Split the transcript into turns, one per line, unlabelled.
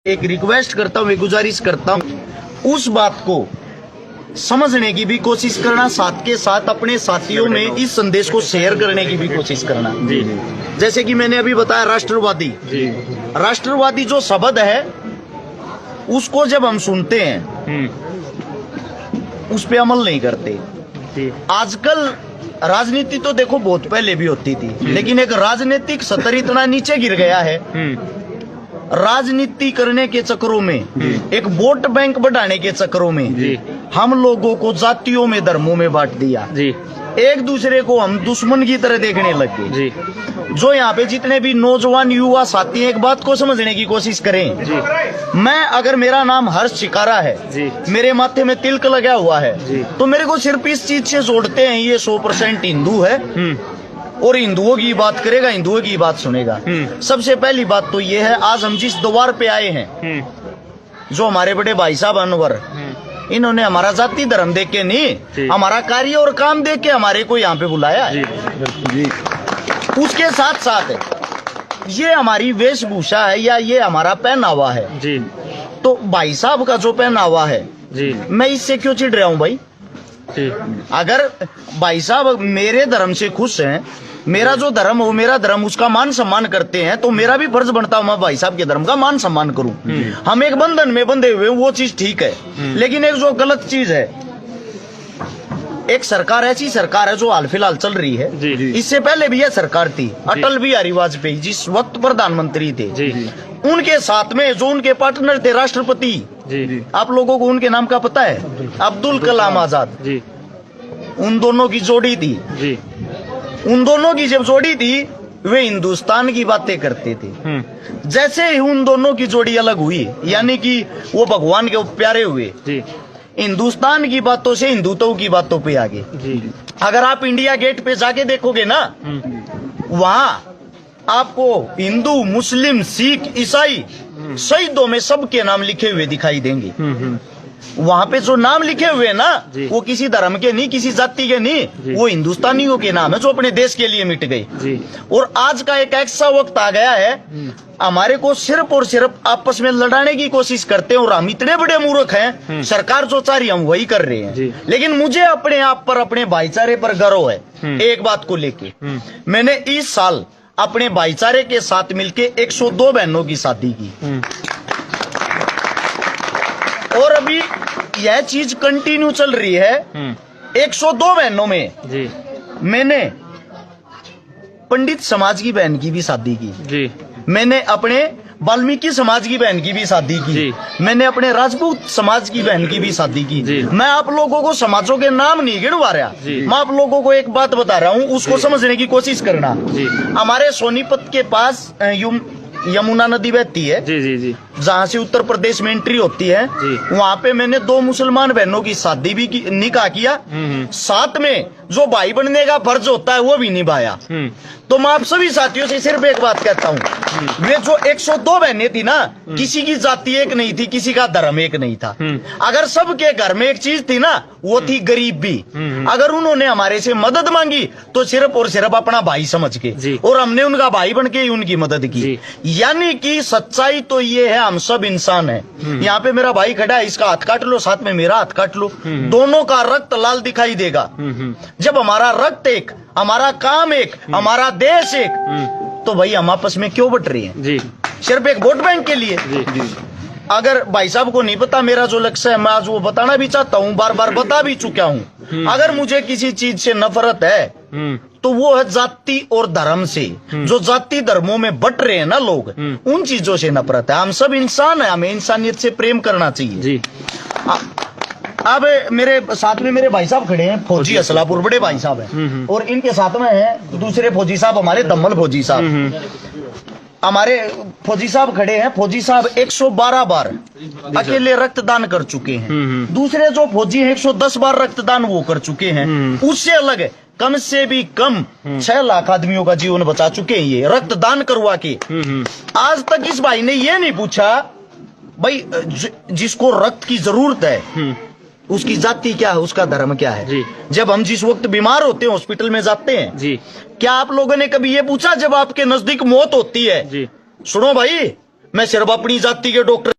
एक रिक्वेस्ट करता हूँ, एक गुजारिश करता हूँ, उस बात को समझने की भी कोशिश करना, साथ के साथ अपने साथियों में इस संदेश को शेयर करने की भी कोशिश करना।
जी।
जैसे कि मैंने अभी बताया, राष्ट्रवादी
जी।
राष्ट्रवादी जो शब्द है उसको जब हम सुनते हैं उस पे अमल नहीं करते।
जी।
आजकल राजनीति तो देखो बहुत पहले भी होती थी, लेकिन एक राजनीतिक स्तर इतना नीचे गिर गया है, राजनीति करने के चक्करों में, एक वोट बैंक बढ़ाने के चक्करों में हम लोगों को जातियों में, धर्मों में बांट दिया।
जी।
एक दूसरे को हम दुश्मन की तरह देखने लग गए।
जी।
जो यहाँ पे जितने भी नौजवान युवा साथी हैं, एक बात को समझने की कोशिश करें।
जी।
मैं अगर मेरा नाम हर्ष चिकारा है,
जी।
मेरे माथे में तिलक लगा हुआ है,
जी।
तो मेरे को सिर्फ इस चीज से जोड़ते हैं, ये 100% हिंदू है और हिंदुओं की बात करेगा, हिंदुओं की बात सुनेगा। सबसे पहली बात तो ये है, आज हम जिस द्वार पे आए हैं, जो हमारे बड़े भाई साहब अनवर, इन्होंने हमारा जाति धर्म देख के नहीं, हमारा कार्य और काम देख के हमारे को यहाँ पे बुलाया है।
जी।
उसके साथ साथ ये हमारी वेशभूषा है या ये हमारा पहनावा है।
जी।
तो भाई साहब का जो पहनावा है,
जी।
मैं इससे क्यों चिढ़ रहा हूँ भाई?
जी।
अगर भाई साहब मेरे धर्म से खुश हैं, मेरा जो धर्म हो, मेरा धर्म, उसका मान सम्मान करते हैं, तो मेरा भी फर्ज बनता है मैं भाई साहब के धर्म का मान सम्मान करूं। हम एक बंधन में बंधे हुए, वो चीज ठीक है। लेकिन एक जो गलत चीज है, एक सरकार, ऐसी सरकार है जो हाल फिलहाल चल रही है,
जी। जी।
इससे पहले भी यह सरकार थी, अटल बिहारी वाजपेयी जिस वक्त प्रधानमंत्री थे,
जी।
उनके साथ में जो उनके पार्टनर थे राष्ट्रपति,
जी।
आप लोगों को उनके नाम का पता है? अब्दुल कलाम आजाद।
जी।
उन दोनों की जोड़ी थी।
जी।
उन दोनों की जब जोड़ी थी, वे हिंदुस्तान की बातें करते थे। जैसे ही उन दोनों की जोड़ी अलग हुई, यानी कि वो भगवान के प्यारे हुए,
जी।
हिंदुस्तान की बातों से हिंदुत्व की बातों पे आ गए।
जी।
अगर आप इंडिया गेट पे जाके देखोगे ना, वहाँ आपको हिंदू, मुस्लिम, सिख, ईसाई, शहीदों में सबके नाम लिखे हुए दिखाई देंगे। वहाँ पे जो नाम लिखे हुए हैं ना, वो किसी धर्म के नहीं, किसी जाति के नहीं, वो हिंदुस्तानियों के नाम है जो अपने देश के लिए मिट गए। और आज का एक ऐसा वक्त आ गया है, हमारे को सिर्फ और सिर्फ आपस में लड़ाने की कोशिश करते हैं, और हम इतने बड़े मूर्ख हैं, सरकार जो चाह रही है हम वही कर रहे हैं। लेकिन मुझे अपने आप पर, अपने भाईचारे पर गर्व है। एक बात को लेके मैंने इस साल अपने भाईचारे के साथ मिलके 102 बहनों की शादी की, और अभी यह चीज कंटिन्यू चल रही है। 102 बहनों में
जी।
मैंने पंडित समाज की बहन की भी शादी की,
जी।
मैंने अपने वाल्मीकि समाज की बहन की भी शादी की, मैंने अपने राजपूत समाज की बहन की भी शादी की। मैं आप लोगों को समाजों के नाम नहीं गिनवा रहा, मैं आप लोगों को एक बात बता रहा हूँ, उसको समझने की कोशिश करना। हमारे सोनीपत के पास यमुना नदी बहती है,
जी। जी। जी।
जहाँ से उत्तर प्रदेश में एंट्री होती है, वहाँ पे मैंने 2 मुसलमान बहनों की शादी भी की, निकाह किया, साथ में जो भाई बनने का फर्ज होता है वो भी निभाया। तो मैं आप सभी साथियों से सिर्फ एक बात कहता हूँ, वे जो 102 बहनें थी ना, किसी की जाति एक नहीं थी, किसी का धर्म एक नहीं था। अगर सबके घर में एक चीज थी ना, वो थी गरीबी। अगर उन्होंने हमारे से मदद मांगी तो सिर्फ और सिर्फ अपना भाई समझ के, और हमने उनका भाई बन के ही उनकी मदद की। यानी कि सच्चाई तो ये है, हम सब इंसान हैं। यहाँ पे मेरा भाई खड़ा है, इसका हाथ काट लो, साथ में मेरा हाथ काट लो, दोनों का रक्त लाल दिखाई देगा। जब हमारा रक्त एक, हमारा काम एक, हमारा देश एक, तो भाई हम आपस में क्यों बट रहे हैं?
जी।
सिर्फ एक वोट बैंक के लिए।
जी।
अगर भाई साहब को नहीं पता मेरा जो लक्ष्य है, मैं आज वो बताना भी चाहता हूँ, बार बार बता भी चुका हूँ। अगर मुझे किसी चीज से नफरत है तो वो है जाति और धर्म से। जो जाति धर्मों में बट रहे हैं ना लोग, उन चीजों से नफरत है। हम सब इंसान है, हमें इंसानियत से प्रेम करना चाहिए।
जी।
अब मेरे साथ में मेरे भाई साहब खड़े हैं, फौजी असलापुर, बड़े भाई साहब हैं, और इनके साथ में है दूसरे फौजी साहब, हमारे दम्मल फौजी साहब। हमारे फौजी साहब खड़े हैं, फौजी साहब 112 बार अकेले रक्तदान कर चुके हैं। दूसरे जो फौजी हैं 110 बार रक्तदान वो कर चुके हैं। उससे अलग है, कम से भी कम 6 लाख आदमियों का जीवन बचा चुके हैं ये रक्तदान करवा के। आज तक इस भाई ने ये नहीं पूछा भाई जिसको रक्त की जरूरत है उसकी जाति क्या है, उसका धर्म क्या है। जब हम जिस वक्त बीमार होते हैं, हॉस्पिटल में जाते हैं, क्या आप लोगों ने कभी ये पूछा जब आपके नजदीक मौत होती है, सुनो भाई मैं सिर्फ अपनी जाति के डॉक्टर